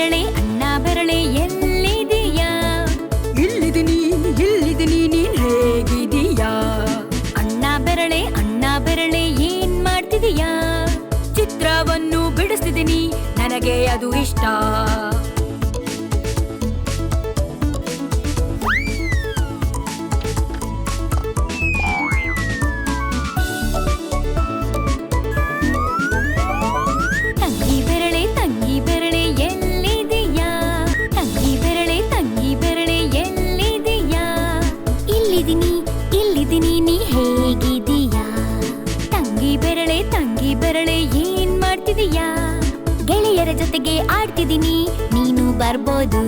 ಅಣ್ಣ ಬೆರಳೆ ಎಲ್ಲಿದೀಯಾ? ಇಲ್ಲಿದ್ದೀನಿ ನೀನ್ ಹೇಗಿದೀಯಾ? ಅಣ್ಣ ಬೆರಳೆ ಏನ್ ಮಾಡ್ತಿದೀಯಾ? ಚಿತ್ರವನ್ನು ಬಿಡಿಸ್ತಿದ್ದೀನಿ, ನನಗೆ ಅದು ಇಷ್ಟ. ತಂಗಿ ಬೆರಳೆ ಎಲ್ಲಿದೀಯಾ? ತಂಗಿ ಬೆರಳೆ ಎಲ್ಲಿದೀಯಾ? ಇಲ್ಲಿದ್ದೀನಿ ನೀ ಹೇಗಿದೀಯಾ? ತಂಗಿ ಬೆರಳೆ ಏನ್ ಮಾಡ್ತಿದೀಯಾ? ಗೆಳೆಯರ ಜೊತೆಗೆ ಆಡ್ತಿದ್ದೀನಿ, ನೀನು ಬರ್ಬೋದು.